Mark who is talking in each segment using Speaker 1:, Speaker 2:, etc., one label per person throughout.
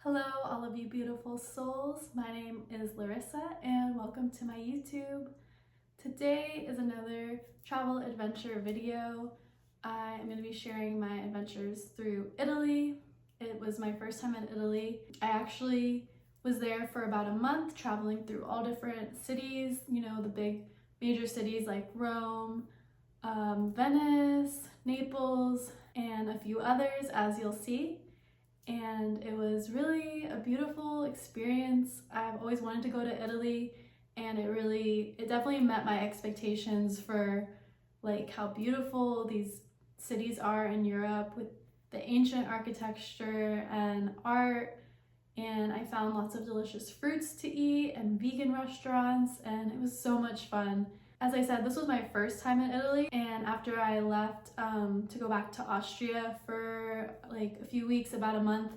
Speaker 1: Hello, all of you beautiful souls. My name is Larissa and welcome to my YouTube. Today is another travel adventure video. I am going to be sharing my adventures through Italy. It was my first time in Italy. I actually was there for about a month, traveling through all different cities, the big major cities like Rome, Venice, Naples, and a few others, as you'll see. And it was really a beautiful experience. I've always wanted to go to Italy, and it definitely met my expectations for like how beautiful these cities are in Europe with the ancient architecture and art. And I found lots of delicious fruits to eat and vegan restaurants, and it was so much fun. As I said, this was my first time in Italy, and after I left to go back to Austria for like a few weeks, about a month,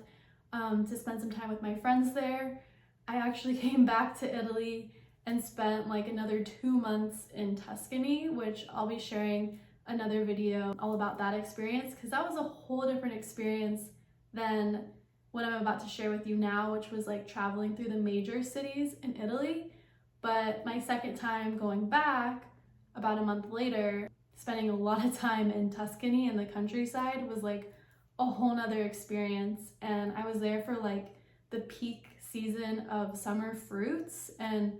Speaker 1: to spend some time with my friends there, I actually came back to Italy and spent like another 2 months in Tuscany, which I'll be sharing another video all about that experience, because that was a whole different experience than what I'm about to share with you now, which was like traveling through the major cities in Italy. But my second time going back, about a month later, spending a lot of time in Tuscany in the countryside was like a whole nother experience. And I was there for like the peak season of summer fruits, and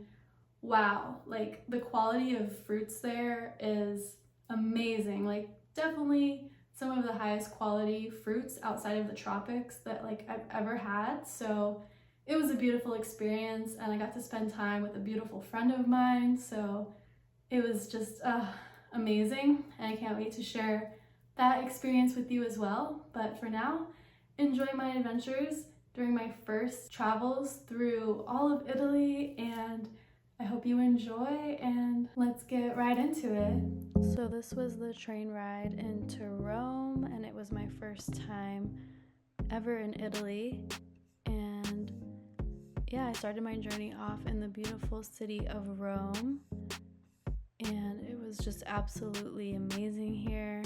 Speaker 1: wow, like the quality of fruits there is amazing. Like definitely some of the highest quality fruits outside of the tropics that like I've ever had. So it was a beautiful experience, and I got to spend time with a beautiful friend of mine, so it was just amazing, and I can't wait to share that experience with you as well. But for now, enjoy my adventures during my first travels through all of Italy, and I hope you enjoy, and let's get right into it. So this was the train ride into Rome, and it was my first time ever in Italy. And yeah, I started my journey off in the beautiful city of Rome, and it was just absolutely amazing here.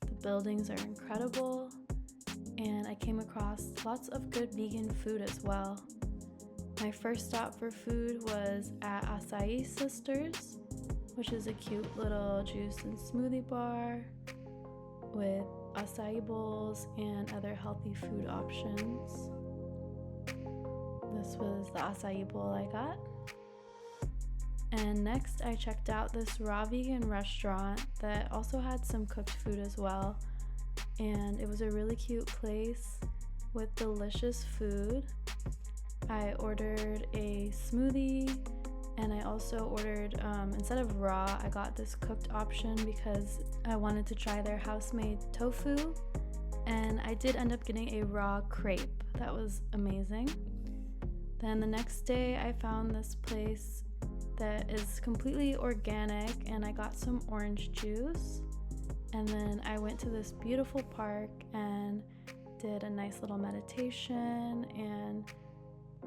Speaker 1: The buildings are incredible, and I came across lots of good vegan food as well. My first stop for food was at Acai Sisters, which is a cute little juice and smoothie bar with acai bowls and other healthy food options. This was the acai bowl I got. And next I checked out this raw vegan restaurant that also had some cooked food as well. And it was a really cute place with delicious food. I ordered a smoothie, and I also ordered, instead of raw, I got this cooked option because I wanted to try their house-made tofu. And I did end up getting a raw crepe. That was amazing. Then the next day I found this place that is completely organic, and I got some orange juice. And then I went to this beautiful park and did a nice little meditation and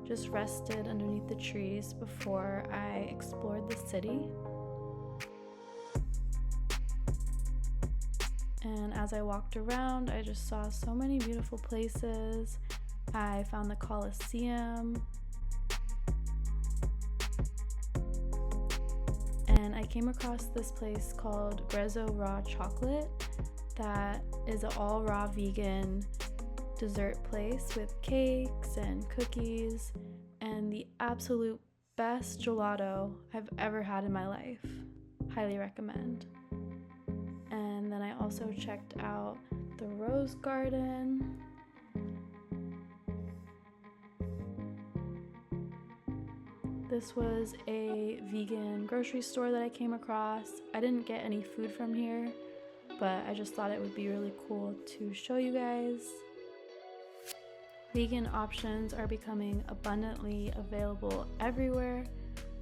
Speaker 1: just rested underneath the trees before I explored the city. And as I walked around, I just saw so many beautiful places. I found the Colosseum, and I came across this place called Grezzo Raw Chocolate that is an all raw vegan dessert place with cakes and cookies and the absolute best gelato I've ever had in my life. Highly recommend. And then I also checked out the Rose Garden. This was a vegan grocery store that I came across. I didn't get any food from here, but I just thought it would be really cool to show you guys. Vegan options are becoming abundantly available everywhere,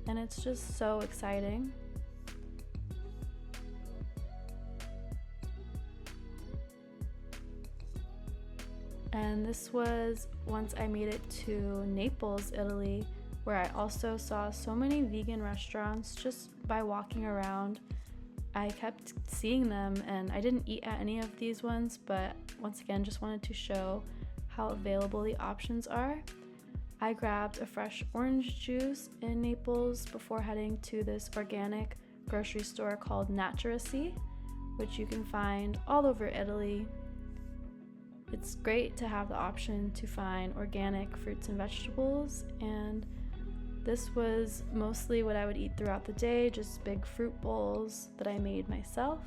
Speaker 1: and it's just so exciting. And this was once I made it to Naples, Italy, where I also saw so many vegan restaurants just by walking around. I kept seeing them, and I didn't eat at any of these ones, but once again just wanted to show how available the options are. I grabbed a fresh orange juice in Naples before heading to this organic grocery store called Naturacy, which you can find all over Italy. It's great to have the option to find organic fruits and vegetables, and this was mostly what I would eat throughout the day, just big fruit bowls that I made myself.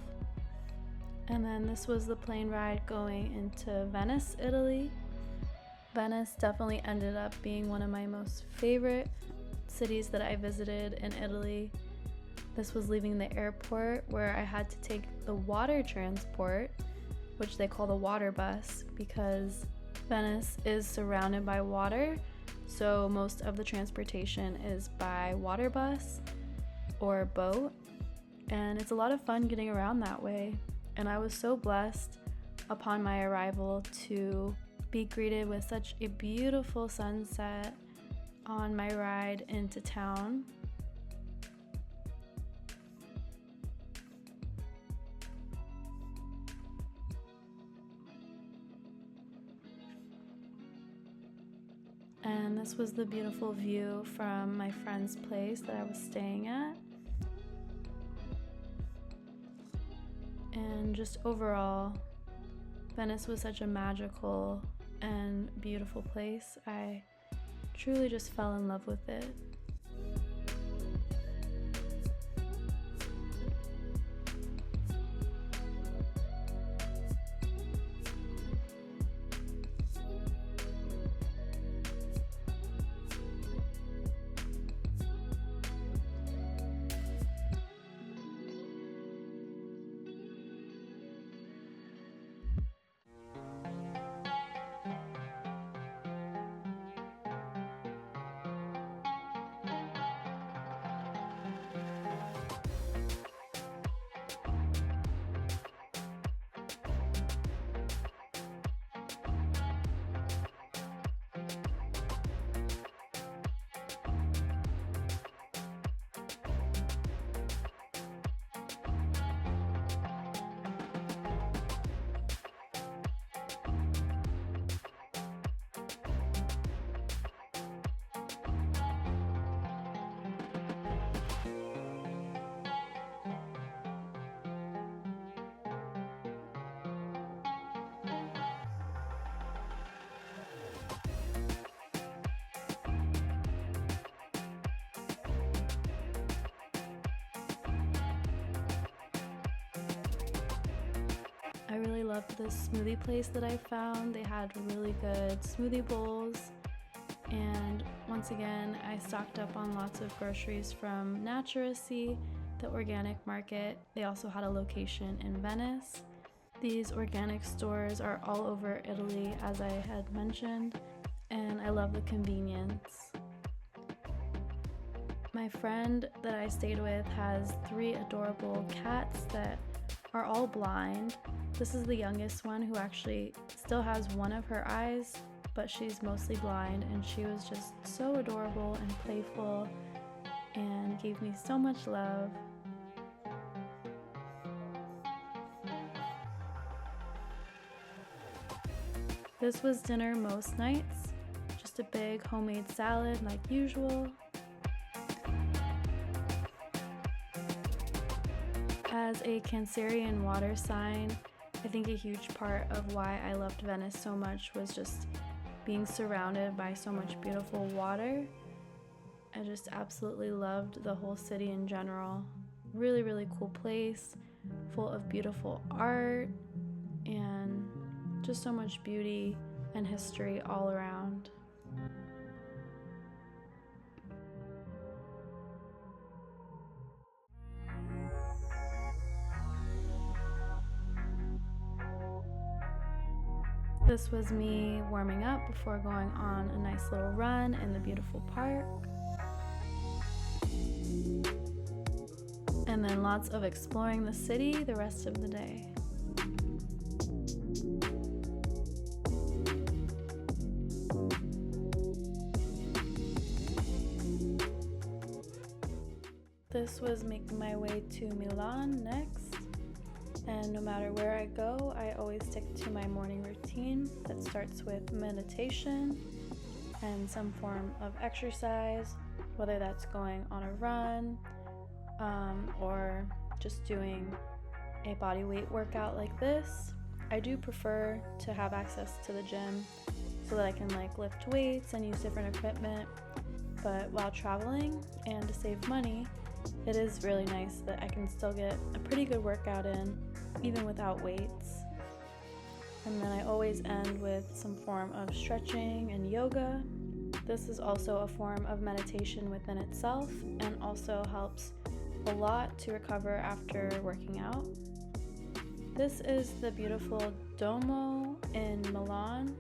Speaker 1: And then this was the plane ride going into Venice, Italy. Venice definitely ended up being one of my most favorite cities that I visited in Italy. This was leaving the airport where I had to take the water transport, which they call the water bus, because Venice is surrounded by water, so most of the transportation is by water bus or boat, and it's a lot of fun getting around that way. And I was so blessed upon my arrival to be greeted with such a beautiful sunset on my ride into town. And this was the beautiful view from my friend's place that I was staying at. And just overall, Venice was such a magical and beautiful place. I truly just fell in love with it. I really loved this smoothie place that I found. They had really good smoothie bowls, and once again I stocked up on lots of groceries from Naturacy, the organic market. They also had a location in Venice. These organic stores are all over Italy, as I had mentioned, and I love the convenience. My friend that I stayed with has 3 adorable cats that are all blind. This is the youngest one, who actually still has one of her eyes, but she's mostly blind, and she was just so adorable and playful and gave me so much love. This was dinner most nights, just a big homemade salad like usual. As a Cancerian water sign, I think a huge part of why I loved Venice so much was just being surrounded by so much beautiful water. I just absolutely loved the whole city in general. Really, really cool place, full of beautiful art and just so much beauty and history all around. This was me warming up before going on a nice little run in the beautiful park. And then lots of exploring the city the rest of the day. This was making my way to Milan next. And no matter where I go, I always stick to my morning routine that starts with meditation and some form of exercise, whether that's going on a run or just doing a body weight workout like this. I do prefer to have access to the gym so that I can lift weights and use different equipment, but while traveling and to save money, it is really nice that I can still get a pretty good workout in even without weights. And then I always end with some form of stretching and yoga. This is also a form of meditation within itself and also helps a lot to recover after working out. This is the beautiful Duomo in Milan.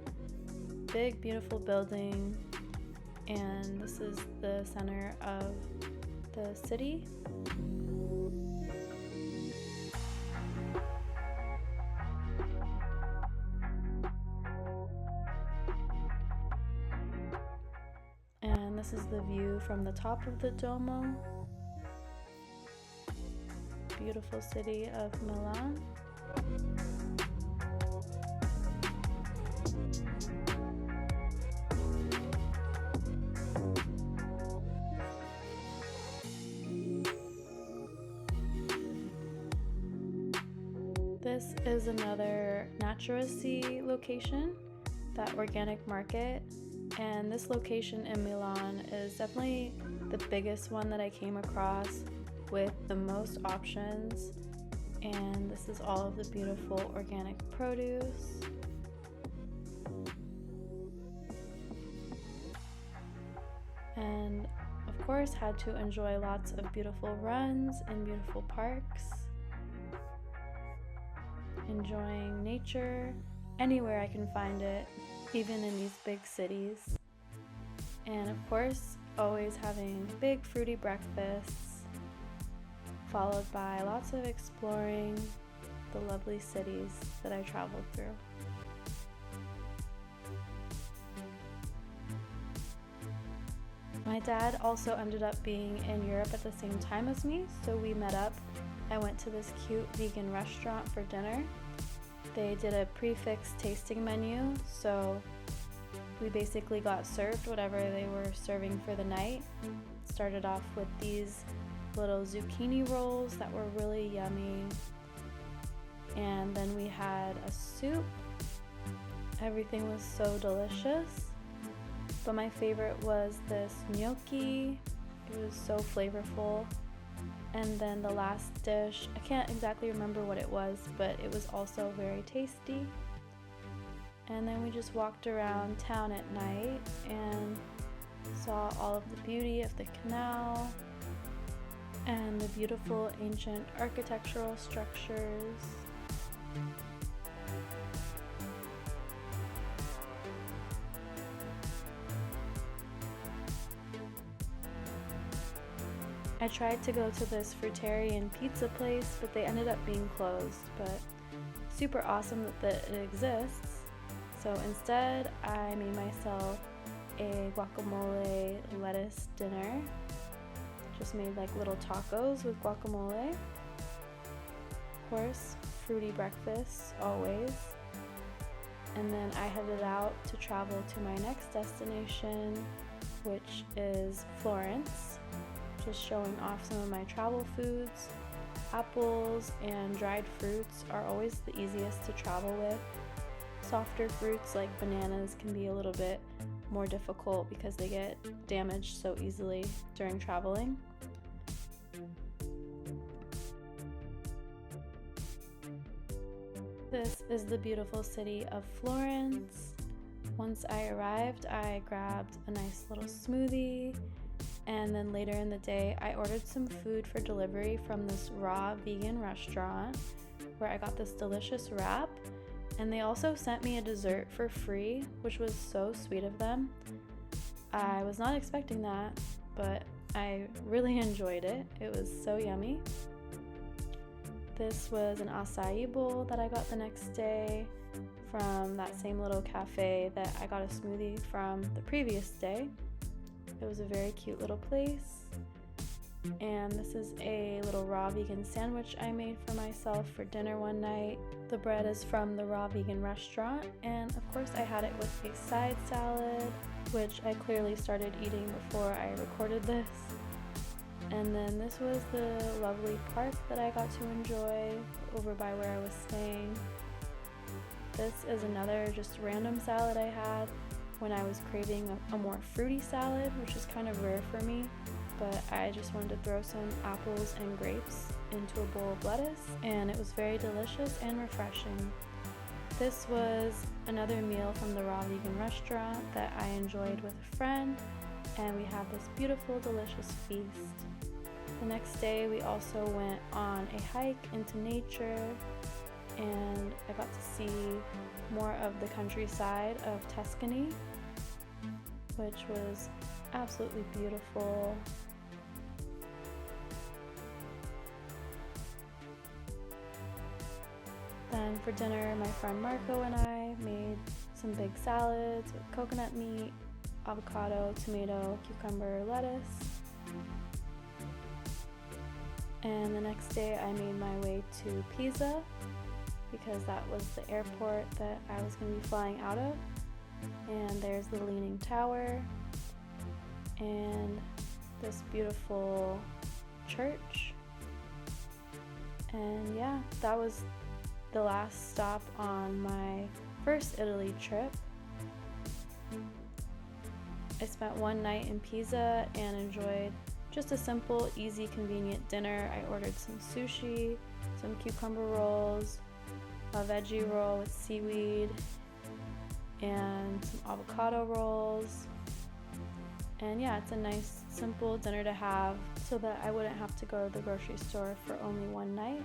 Speaker 1: Big, beautiful building, and this is the center of the city. And this is the view from the top of the Duomo. Beautiful city of Milan. This is another naturist-y location, that organic market, and this location in Milan is definitely the biggest one that I came across with the most options, and this is all of the beautiful organic produce. And of course had to enjoy lots of beautiful runs in beautiful parks, enjoying nature anywhere I can find it, even in these big cities. And of course, always having big fruity breakfasts, followed by lots of exploring the lovely cities that I traveled through. My dad also ended up being in Europe at the same time as me, so we met up. I went to this cute vegan restaurant for dinner. They did a prefix tasting menu, so we basically got served whatever they were serving for the night. Started off with these little zucchini rolls that were really yummy, and then we had a soup. Everything was so delicious, but my favorite was this gnocchi. It was so flavorful. And then the last dish, I can't exactly remember what it was, but it was also very tasty. And then we just walked around town at night and saw all of the beauty of the canal and the beautiful ancient architectural structures. I tried to go to this fruitarian pizza place, but they ended up being closed, but super awesome that it exists. So instead, I made myself a guacamole lettuce dinner. Just made little tacos with guacamole. Of course, fruity breakfast, always. And then I headed out to travel to my next destination, which is Florence. Just showing off some of my travel foods. Apples and dried fruits are always the easiest to travel with. Softer fruits like bananas can be a little bit more difficult because they get damaged so easily during traveling. This is the beautiful city of Florence. Once I arrived, I grabbed a nice little smoothie. And then later in the day, I ordered some food for delivery from this raw vegan restaurant where I got this delicious wrap. And they also sent me a dessert for free, which was so sweet of them. I was not expecting that, but I really enjoyed it. It was so yummy. This was an acai bowl that I got the next day from that same little cafe that I got a smoothie from the previous day. It was a very cute little place. And this is a little raw vegan sandwich I made for myself for dinner one night. The bread is from the raw vegan restaurant, and of course I had it with a side salad, which I clearly started eating before I recorded this. And then this was the lovely park that I got to enjoy over by where I was staying. This is another just random salad I had when I was craving a more fruity salad, which is kind of rare for me, but I just wanted to throw some apples and grapes into a bowl of lettuce, and it was very delicious and refreshing. This was another meal from the raw vegan restaurant that I enjoyed with a friend, and we had this beautiful, delicious feast. The next day we also went on a hike into nature, and I got to see more of the countryside of Tuscany, which was absolutely beautiful. Then for dinner, my friend Marco and I made some big salads with coconut meat, avocado, tomato, cucumber, lettuce. And the next day I made my way to Pisa because that was the airport that I was going to be flying out of. And there's the Leaning Tower and this beautiful church. And yeah, that was the last stop on my first Italy trip. I spent one night in Pisa and enjoyed just a simple, easy, convenient dinner. I ordered some sushi, some cucumber rolls, a veggie roll with seaweed, and some avocado rolls. And yeah, it's a nice, simple dinner to have so that I wouldn't have to go to the grocery store for only one night.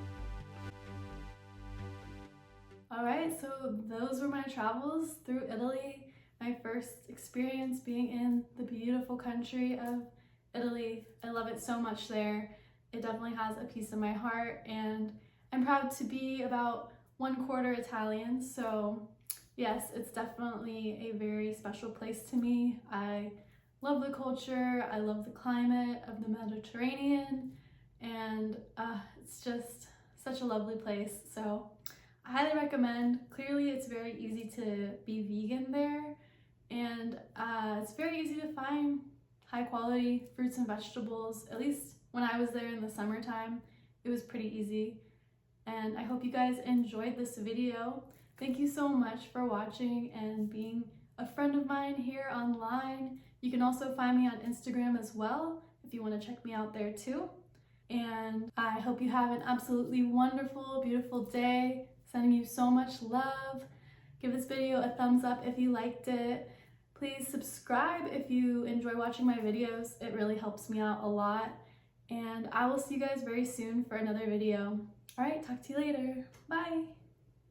Speaker 1: Alright, so those were my travels through Italy. My first experience being in the beautiful country of Italy. I love it so much there. It definitely has a piece of my heart, and I'm proud to be about 1/4 Italian, so yes, it's definitely a very special place to me. I love the culture, I love the climate of the Mediterranean, and it's just such a lovely place. So I highly recommend. Clearly it's very easy to be vegan there, and it's very easy to find high quality fruits and vegetables. At least when I was there in the summertime, it was pretty easy. And I hope you guys enjoyed this video. Thank you so much for watching and being a friend of mine here online. You can also find me on Instagram as well if you want to check me out there too. And I hope you have an absolutely wonderful, beautiful day. Sending you so much love. Give this video a thumbs up if you liked it. Please subscribe if you enjoy watching my videos. It really helps me out a lot. And I will see you guys very soon for another video. All right, talk to you later. Bye.